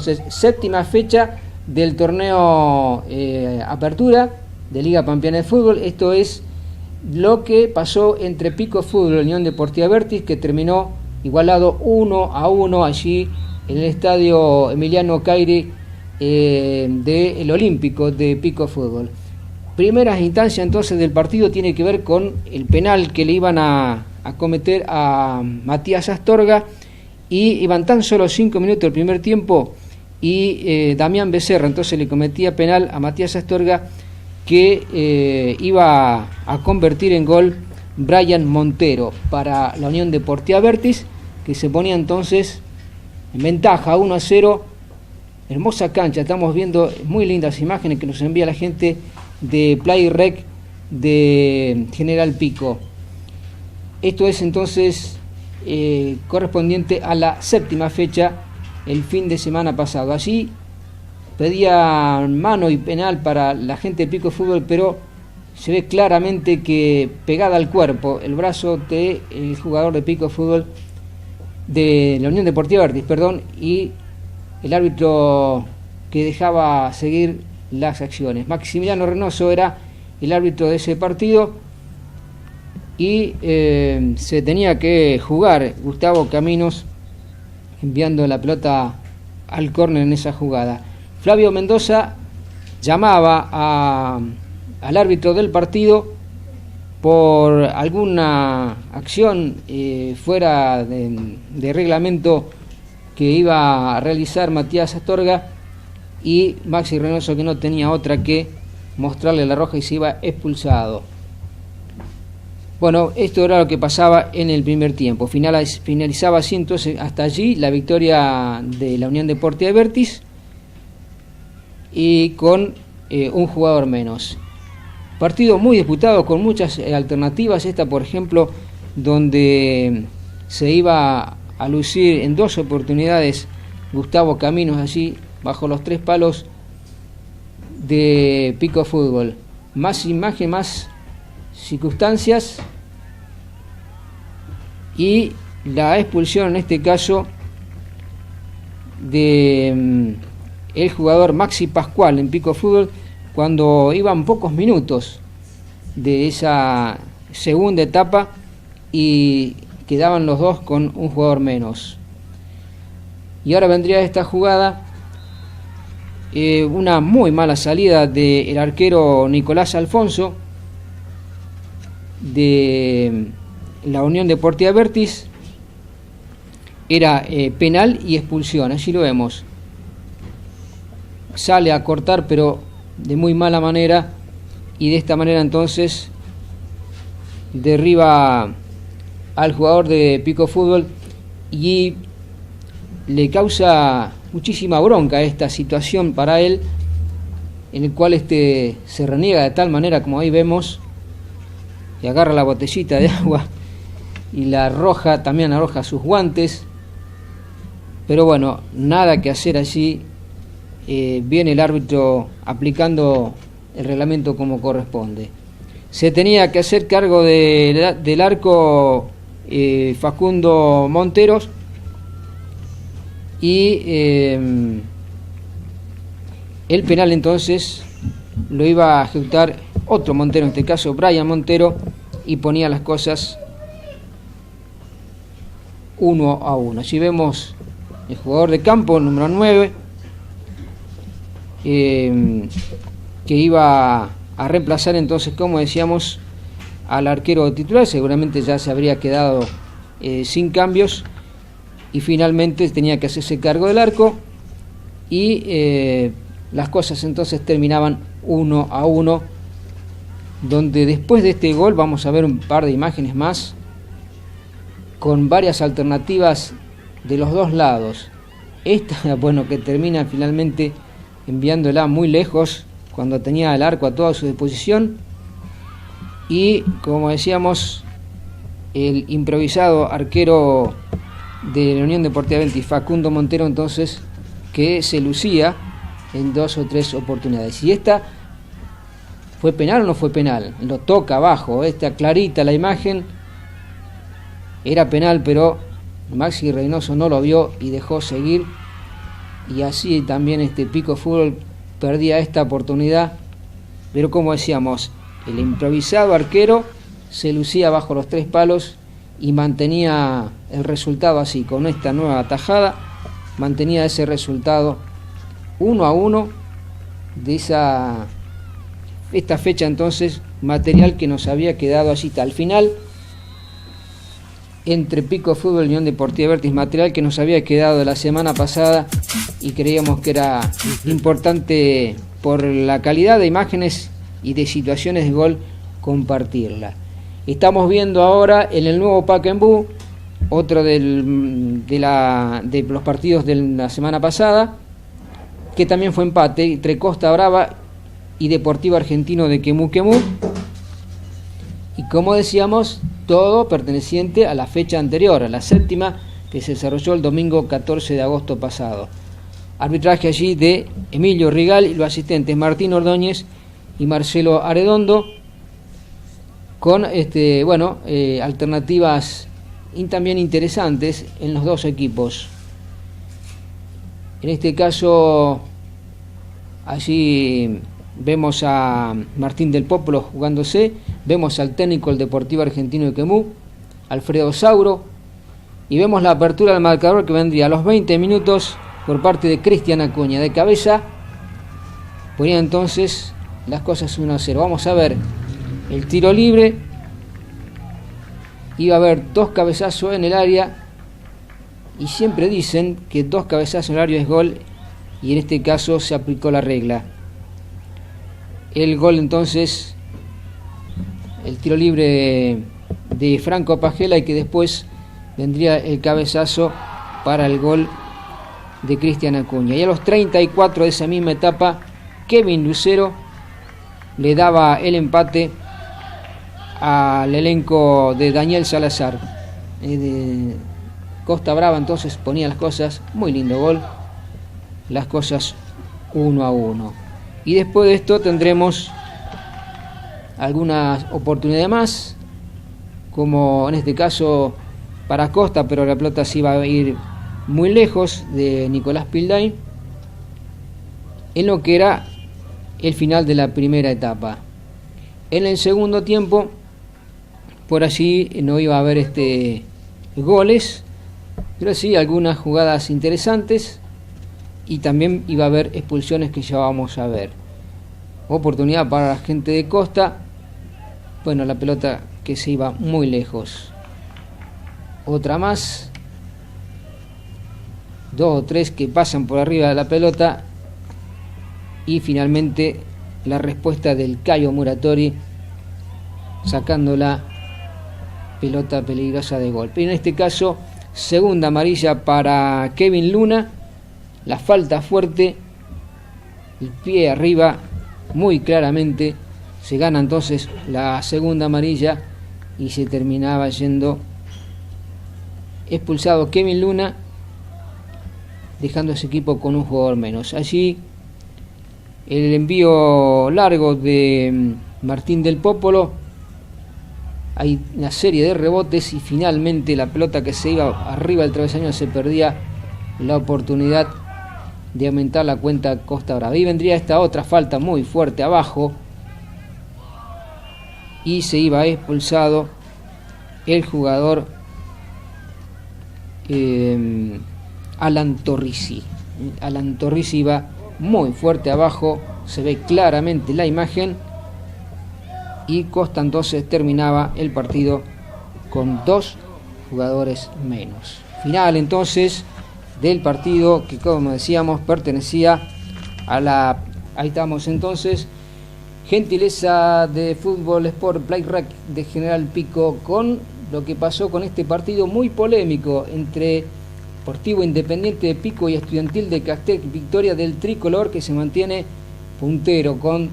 entonces séptima fecha del torneo Apertura de Liga Pampeana de Fútbol. Esto es lo que pasó entre Pico Fútbol y Unión Deportiva Vertis, que terminó igualado 1-1 allí en el estadio Emiliano Caire del Olímpico de Pico Fútbol. Primeras instancias entonces del partido tiene que ver con el penal que le iban a cometer a Matías Astorga, y iban tan solo 5 minutos del primer tiempo y Damián Becerra entonces le cometía penal a Matías Astorga, que iba a convertir en gol Brian Montero para la Unión Deportiva Vertis, que se ponía entonces en ventaja 1-0. Hermosa cancha, estamos viendo muy lindas imágenes que nos envía la gente de Play Rec de General Pico. Esto es entonces correspondiente a la séptima fecha el fin de semana pasado. Allí pedían mano y penal para la gente de Pico Fútbol, pero se ve claramente que pegada al cuerpo el brazo del jugador de Pico Fútbol, de la Unión Deportiva Vertis, perdón, y el árbitro que dejaba seguir las acciones. Maximiliano Reynoso era el árbitro de ese partido y se tenía que jugar Gustavo Caminos enviando la pelota al córner en esa jugada. Flavio Mendoza llamaba al árbitro del partido por alguna acción fuera de reglamento que iba a realizar Matías Astorga, y Maxi Reynoso, que no tenía otra que mostrarle la roja, y se iba expulsado. Bueno, esto era lo que pasaba en el primer tiempo. Finalizaba así entonces hasta allí la victoria de la Unión Deportiva de Vertis, y con un jugador menos. Partido muy disputado, con muchas alternativas. Esta, por ejemplo, donde se iba a lucir en 2 oportunidades Gustavo Caminos allí bajo los 3 palos de Pico Fútbol. Más imagen, más circunstancias, y la expulsión en este caso de el jugador Maxi Pascual en Pico Fútbol, cuando iban pocos minutos de esa segunda etapa y quedaban los dos con un jugador menos. Y ahora vendría esta jugada, una muy mala salida del arquero Nicolás Alfonso de la Unión Deportiva Vertis. Era penal y expulsión, allí lo vemos. Sale a cortar, pero de muy mala manera, y de esta manera entonces derriba al jugador de Pico Fútbol, y le causa muchísima bronca esta situación para él, en el cual se reniega de tal manera, como ahí vemos, y agarra la botellita de agua y la arroja, también arroja sus guantes. Pero bueno, nada que hacer allí. Viene el árbitro aplicando el reglamento como corresponde. Se tenía que hacer cargo del arco Facundo Monteros, y el penal entonces lo iba a ejecutar otro Montero, en este caso Brian Montero, y ponía las cosas 1-1. Allí vemos el jugador de campo número 9, que iba a reemplazar entonces, como decíamos, al arquero titular. Seguramente ya se habría quedado sin cambios, y finalmente tenía que hacerse cargo del arco, y las cosas entonces terminaban 1-1, donde después de este gol vamos a ver un par de imágenes más con varias alternativas de los dos lados. Esta, bueno, que termina finalmente enviándola muy lejos cuando tenía el arco a toda su disposición, y como decíamos, el improvisado arquero de la Unión Deportiva Vertis, Facundo Montero, entonces, que se lucía en 2 o 3 oportunidades. Y esta, ¿fue penal o no fue penal? Lo toca abajo, está clarita la imagen, era penal, pero Maxi Reynoso no lo vio y dejó seguir y así también Pico Fútbol perdía esta oportunidad, pero como decíamos, el improvisado arquero se lucía bajo los 3 palos y mantenía el resultado así, con esta nueva tajada, mantenía ese resultado 1-1 de esta fecha. Entonces, material que nos había quedado allí al final entre Pico Fútbol y Unión Deportiva Abertis, material que nos había quedado de la semana pasada y creíamos que era importante por la calidad de imágenes y de situaciones de gol compartirla. Estamos viendo ahora en el nuevo Pacaembu otro de los partidos de la semana pasada, que también fue empate entre Costa Brava y Deportivo Argentino de Quemu. Y como decíamos, todo perteneciente a la fecha anterior, a la 7ª, que se desarrolló el domingo 14 de agosto pasado. Arbitraje allí de Emilio Rigal y los asistentes Martín Ordóñez y Marcelo Arredondo, con alternativas también interesantes en los dos equipos. En este caso, allí vemos a Martín del Popolo jugándose, vemos al técnico del Deportivo Argentino de Quemú, Alfredo Sauro, y vemos la apertura del marcador que vendría a los 20 minutos por parte de Cristian Acuña. De cabeza ponía entonces las cosas 1-0. Vamos a ver el tiro libre. Iba a haber 2 cabezazos en el área, y siempre dicen que 2 cabezazos en el área es gol, y en este caso se aplicó la regla. El gol entonces, el tiro libre de Franco Pagela, y que después vendría el cabezazo para el gol de Cristian Acuña. Y a los 34 de esa misma etapa, Kevin Lucero le daba el empate al elenco de Daniel Salazar. De Costa Brava entonces ponía las cosas, muy lindo gol, las cosas 1-1. Y después de esto tendremos algunas oportunidades más, como en este caso para Costa, pero la pelota se iba a ir muy lejos de Nicolás Pilday, en lo que era el final de la primera etapa. En el segundo tiempo, por allí no iba a haber goles, pero sí algunas jugadas interesantes, y también iba a haber expulsiones que ya vamos a ver. Oportunidad para la gente de Costa, bueno, la pelota que se iba muy lejos. Otra más, 2 o 3 que pasan por arriba de la pelota, y finalmente la respuesta del Caio Muratori sacando la pelota peligrosa de gol. Pero en este caso, segunda amarilla para Kevin Luna, la falta fuerte, el pie arriba muy claramente, se gana entonces la segunda amarilla y se terminaba yendo expulsado Kevin Luna, dejando a ese equipo con un jugador menos. Allí el envío largo de Martín del Popolo, hay una serie de rebotes y finalmente la pelota que se iba arriba del travesaño, se perdía la oportunidad de aumentar la cuenta Costa Brava. Ahí vendría esta otra falta muy fuerte abajo y se iba expulsado el jugador Alan Torrisi. Alan Torrisi iba muy fuerte abajo, se ve claramente la imagen, y Costa entonces terminaba el partido con 2 jugadores menos. Final entonces del partido que, como decíamos, pertenecía a la... Ahí estamos entonces, gentileza de Fútbol Sport Play Rack de General Pico, con lo que pasó con este partido muy polémico entre Sportivo Independiente de Pico y Estudiantil de Castel. Victoria del tricolor, que se mantiene puntero con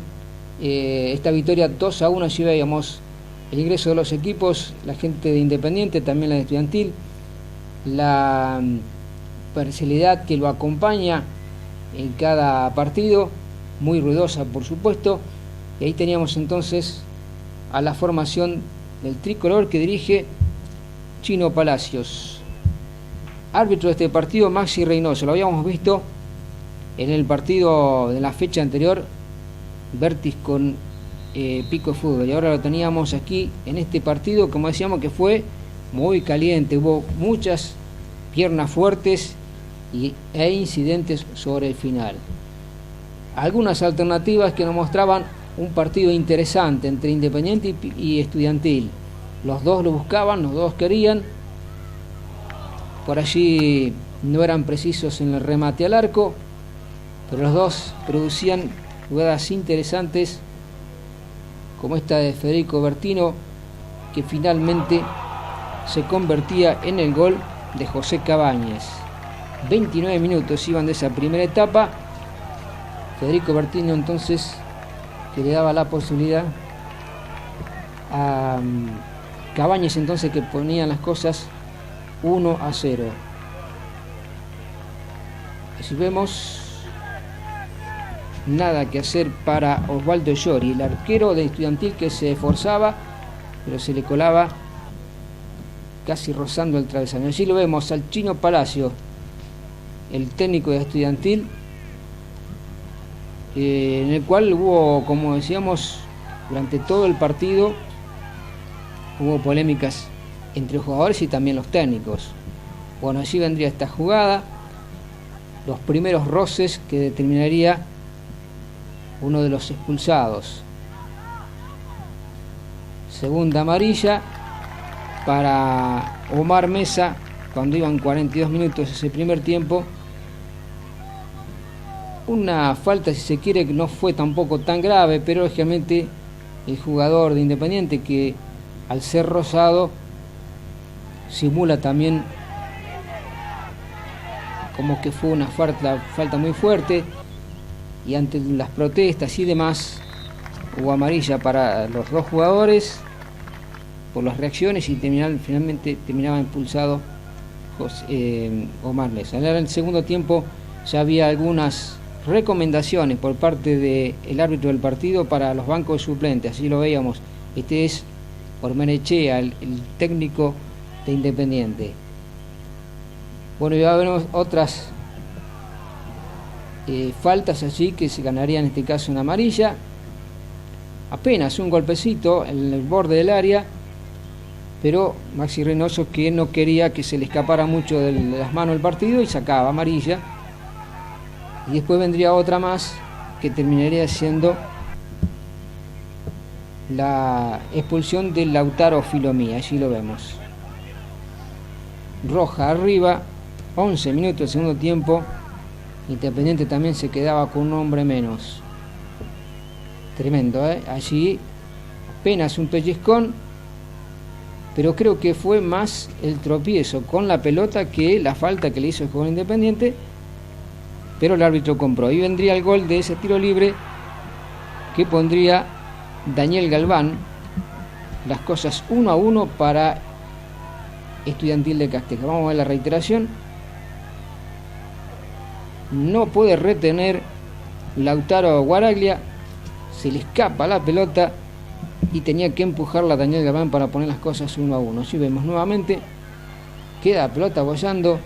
esta victoria 2-1. Allí veíamos el ingreso de los equipos, la gente de Independiente, también la de Estudiantil, la parcialidad que lo acompaña en cada partido, muy ruidosa por supuesto. Y ahí teníamos entonces a la formación del tricolor que dirige Chino Palacios. Árbitro de este partido, Maxi Reynoso. Lo habíamos visto en el partido de la fecha anterior, Vértiz con Pico Fútbol, y ahora lo teníamos aquí en este partido, como decíamos, que fue muy caliente, hubo muchas piernas fuertes e incidentes sobre el final. Algunas alternativas que nos mostraban un partido interesante entre Independiente y Estudiantil. Los dos lo buscaban, los dos querían. Por allí no eran precisos en el remate al arco, pero los dos producían jugadas interesantes, como esta de Federico Bertino, que finalmente se convertía en el gol de José Cabañes. 29 minutos iban de esa primera etapa. Federico Bertino entonces, que le daba la posibilidad a Cabañes, entonces, que ponían las cosas 1-0. Si vemos, nada que hacer para Osvaldo Llori, el arquero de Estudiantil, que se esforzaba, pero se le colaba casi rozando el travesaño. Allí lo vemos al Chino Palacio, el técnico de Estudiantil, en el cual hubo, como decíamos, durante todo el partido hubo polémicas entre los jugadores y también los técnicos. Bueno, allí vendría esta jugada, los primeros roces que determinaría uno de los expulsados. Segunda amarilla para Omar Mesa cuando iban 42 minutos ese primer tiempo. Una falta, si se quiere, que no fue tampoco tan grave, pero lógicamente el jugador de Independiente, que al ser rozado simula también como que fue una falta muy fuerte, y ante las protestas y demás hubo amarilla para los dos jugadores por las reacciones, y finalmente terminaba impulsado Omar Mesa. En el segundo tiempo ya había algunas recomendaciones por parte del árbitro del partido para los bancos suplentes, así lo veíamos. Este es Ormenechea, el técnico de Independiente. Bueno, ya vemos otras faltas allí que se ganaría en este caso una amarilla. Apenas un golpecito en el borde del área, pero Maxi Reynoso, que no quería que se le escapara mucho de las manos el partido, y sacaba amarilla. Y después vendría otra más que terminaría siendo la expulsión de Lautaro Filomía. Allí lo vemos. Roja arriba, 11 minutos del segundo tiempo. Independiente también se quedaba con un hombre menos. Tremendo, ¿eh? Allí apenas un pellizcón, pero creo que fue más el tropiezo con la pelota que la falta que le hizo el jugador Independiente, pero el árbitro compró. Y vendría el gol de ese tiro libre que pondría Daniel Galván, las cosas 1-1 para Estudiantil de Casteja. Vamos a ver la reiteración. No puede retener Lautaro Guaraglia, se le escapa la pelota y tenía que empujarla a Daniel Galván para poner las cosas 1-1. Si vemos nuevamente, queda la pelota bollando,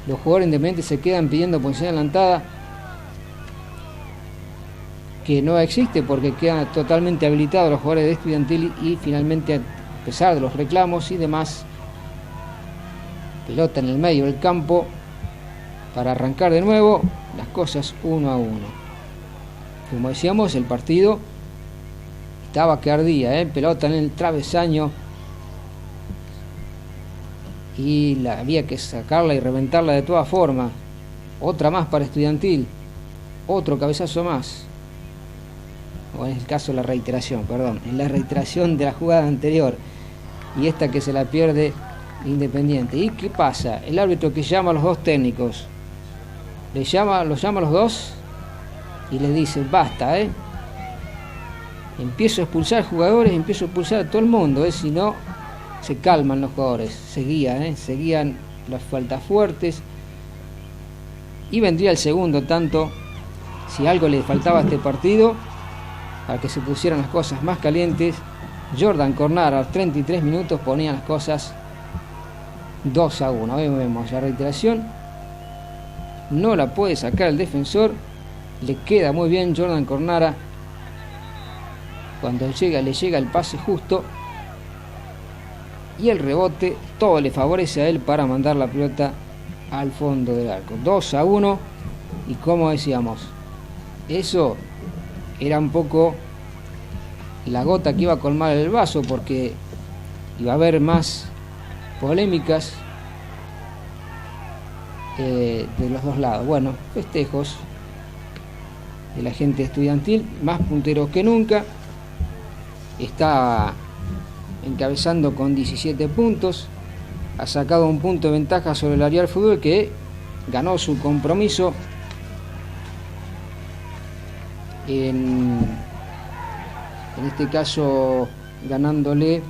los jugadores independientes se quedan pidiendo posición adelantada, que no existe porque quedan totalmente habilitados los jugadores de Estudiantil, y finalmente, a pesar de los reclamos y demás, pelota en el medio del campo para arrancar de nuevo, las cosas 1-1. Como decíamos, el partido estaba que ardía, pelota en el travesaño, y había que sacarla y reventarla de todas formas. Otra más para Estudiantil, otro cabezazo más, o en el caso de la reiteración, perdón, en la reiteración de la jugada anterior, y esta que se la pierde Independiente. ¿Y qué pasa? El árbitro, que llama a los dos técnicos, los llama a los dos y les dice: basta, empiezo a expulsar jugadores, empiezo a expulsar a todo el mundo, si no se calman los jugadores. Seguían las faltas fuertes, y vendría el segundo tanto, si algo le faltaba a este partido para que se pusieran las cosas más calientes. Jordan Cornar, a los 33 minutos, ponía las cosas 2-1. Ahí vemos la reiteración. no la puede sacar el defensor, le queda muy bien Jordan Cornara, cuando le llega el pase justo y el rebote, todo le favorece a él para mandar la pelota al fondo del arco. 2-1, y como decíamos, eso era un poco la gota que iba a colmar el vaso, porque iba a haber más polémicas de los dos lados. Bueno, festejos de la gente estudiantil, más punteros que nunca, está encabezando con 17 puntos, ha sacado un punto de ventaja sobre el Arial Fútbol, que ganó su compromiso en este caso ganándole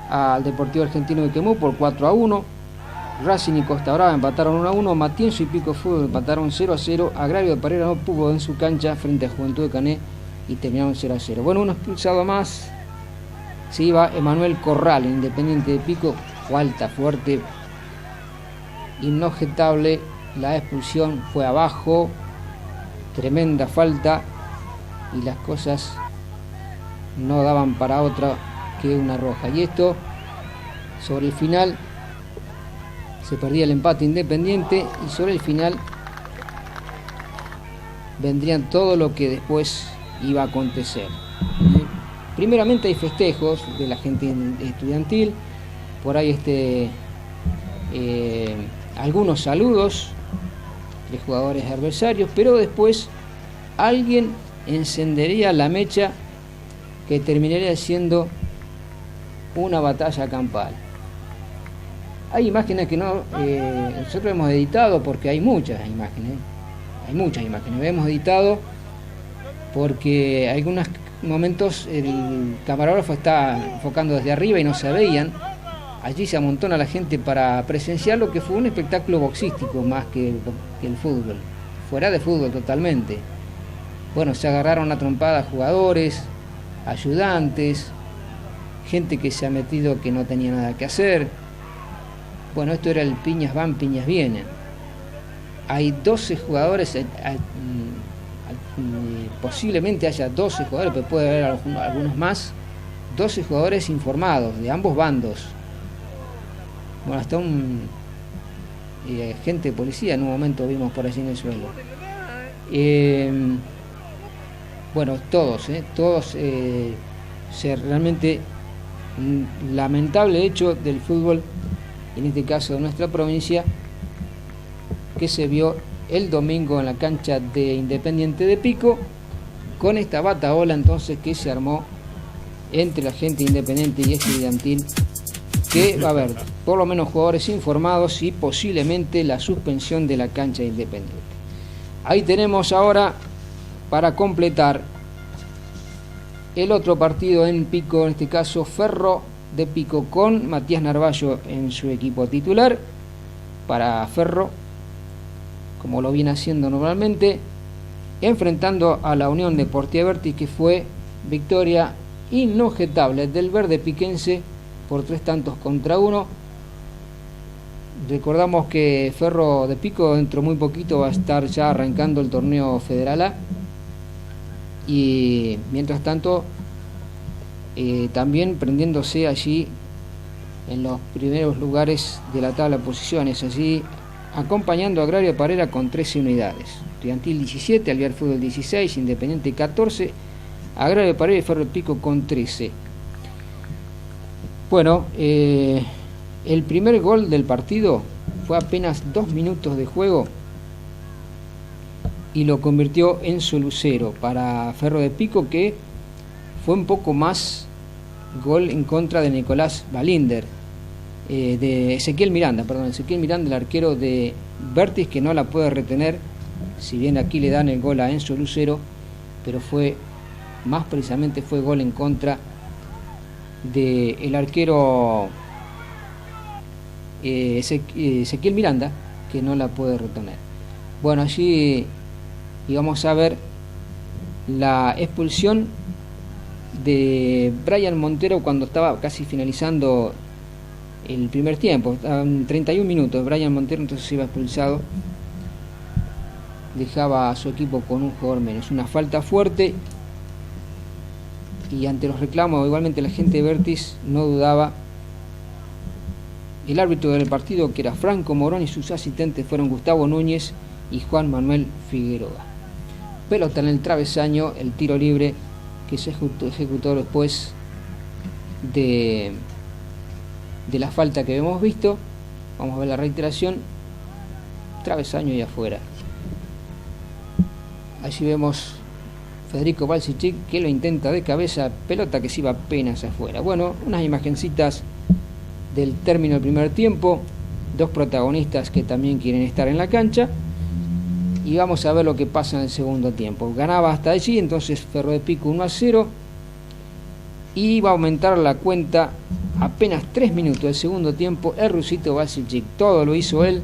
al Deportivo Argentino de Quemú por 4-1. Racing y Costa Brava empataron 1-1, Matienzo y Pico Fútbol empataron 0-0, Agrario de Parera no pudo en su cancha frente a Juventud de Cané y terminaron 0-0. Bueno, uno expulsado más, se iba Emanuel Corral, Independiente de Pico, falta fuerte, inobjetable, la expulsión fue abajo, tremenda falta, y las cosas no daban para otra que una roja. Y esto, sobre el final, se perdía el empate Independiente, y sobre el final vendrían todo lo que después iba a acontecer. Primeramente hay festejos de la gente estudiantil, por ahí algunos saludos de jugadores adversarios, pero después alguien encendería la mecha que terminaría siendo una batalla campal. Hay imágenes que nosotros hemos editado, porque hay muchas imágenes, hemos editado porque algunos momentos el camarógrafo está enfocando desde arriba y no se veían. Allí se amontona la gente para presenciar lo que fue un espectáculo boxístico más que el fútbol, fuera de fútbol totalmente. Bueno, se agarraron a trompadas jugadores, ayudantes, gente que se ha metido que no tenía nada que hacer. Bueno, esto era el piñas van, piñas vienen. Hay 12 jugadores, posiblemente haya 12 jugadores, pero puede haber algunos más, 12 jugadores informados de ambos bandos. Bueno, hasta un agente de policía en un momento vimos por allí en el suelo. Bueno, todos realmente lamentable hecho del fútbol, en este caso de nuestra provincia, que se vio el domingo en la cancha de Independiente de Pico, con esta batahola entonces que se armó entre la gente independiente y estudiantil, que va a haber por lo menos jugadores informados y posiblemente la suspensión de la cancha de Independiente. Ahí tenemos ahora, para completar, el otro partido en Pico, en este caso Ferro de Pico, con Matías Narvallo en su equipo titular. Para Ferro, como lo viene haciendo normalmente, enfrentando a la Unión Deportiva Vertis, que fue victoria inobjetable del verde piquense por 3-1. Recordamos que Ferro de Pico dentro muy poquito va a estar ya arrancando el torneo Federal A, y mientras tanto también prendiéndose allí en los primeros lugares de la tabla de posiciones, allí acompañando a Agrario de Parera con 13 unidades, Estudiantil 17, Alvear Fútbol 16, Independiente 14, Agrario de Parera y Ferro de Pico con 13. Bueno, el primer gol del partido fue apenas 2 minutos de juego y lo convirtió en Lucero para Ferro de Pico, que fue un poco más gol en contra de Nicolás Balinder, de Ezequiel Miranda, el arquero de Vertis, que no la puede retener, si bien aquí le dan el gol a Enzo Lucero, pero más precisamente fue gol en contra del arquero Ezequiel Miranda, que no la puede retener. Bueno, allí íbamos a ver la expulsión de Brian Montero cuando estaba casi finalizando el primer tiempo. Estaban 31 minutos, Brian Montero entonces iba expulsado dejaba a su equipo con un jugador menos. Una falta fuerte, y ante los reclamos igualmente la gente de Vértiz no dudaba. El árbitro del partido, que era Franco Morón, y sus asistentes fueron Gustavo Núñez y Juan Manuel Figueroa. Pelota en el travesaño, el tiro libre que se ejecutó después de la falta que hemos visto. Vamos a ver la reiteración. Travesaño y afuera. Allí vemos Federico Balsichik, que lo intenta de cabeza, pelota que se iba apenas afuera. Bueno, unas imagencitas del término del primer tiempo, dos protagonistas que también quieren estar en la cancha, y vamos a ver lo que pasa en el segundo tiempo. Ganaba hasta allí, entonces Ferro de Pico 1-0, y va a aumentar la cuenta apenas 3 minutos del segundo tiempo. El rusito Balsichik, todo lo hizo él,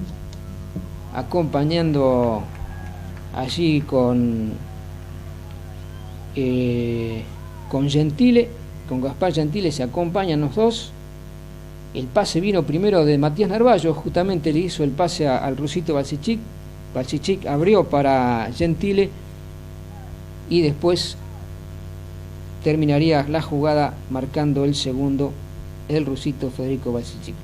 acompañando allí con Gentile, con Gaspar Gentile, se acompañan los dos. El pase vino primero de Matías Narballo, justamente le hizo el pase al rusito Balsichik. Balsichik abrió para Gentile y después terminaría la jugada marcando el segundo el rusito Federico Balsichik.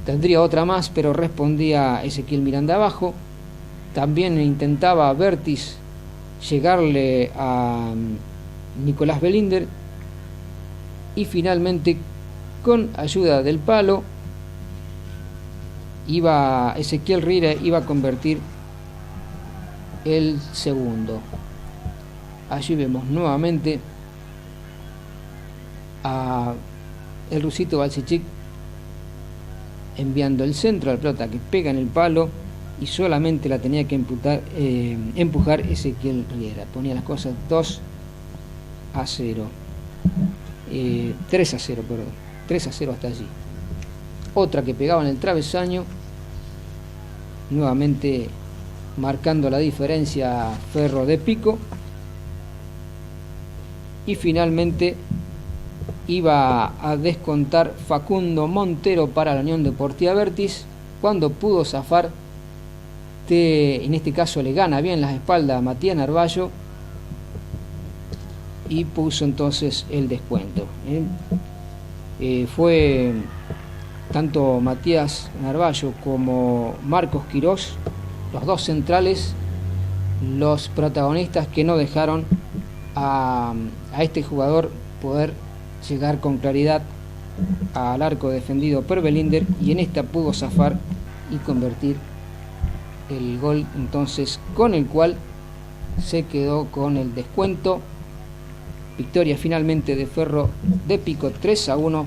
Tendría otra más, pero respondía Ezequiel Miranda abajo. También intentaba Vértiz llegarle a Nicolás Belinder, y finalmente, con ayuda del palo, Ezequiel Riera iba a convertir el segundo. Allí vemos nuevamente a el rusito Balsichik enviando el centro, la pelota que pega en el palo, y solamente la tenía que empujar Ezequiel Riera. Ponía las cosas 2-0, 3-0, perdón, 3-0 hasta allí. Otra que pegaba en el travesaño, nuevamente marcando la diferencia Ferro de Pico, y finalmente iba a descontar Facundo Montero para la Unión Deportiva Vértiz, cuando pudo zafar. En este caso le gana bien las espaldas a Matías Narballo y puso entonces el descuento. Fue tanto Matías Narballo como Marcos Quirós, los dos centrales, los protagonistas que no dejaron a este jugador poder llegar con claridad al arco defendido por Belinder, y en esta pudo zafar y convertir el gol, entonces, con el cual se quedó con el descuento. Victoria finalmente de Ferro de Pico 3-1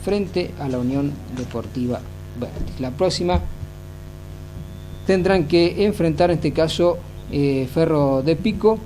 frente a la Unión Deportiva Vértiz. La próxima tendrán que enfrentar, en este caso, Ferro de Pico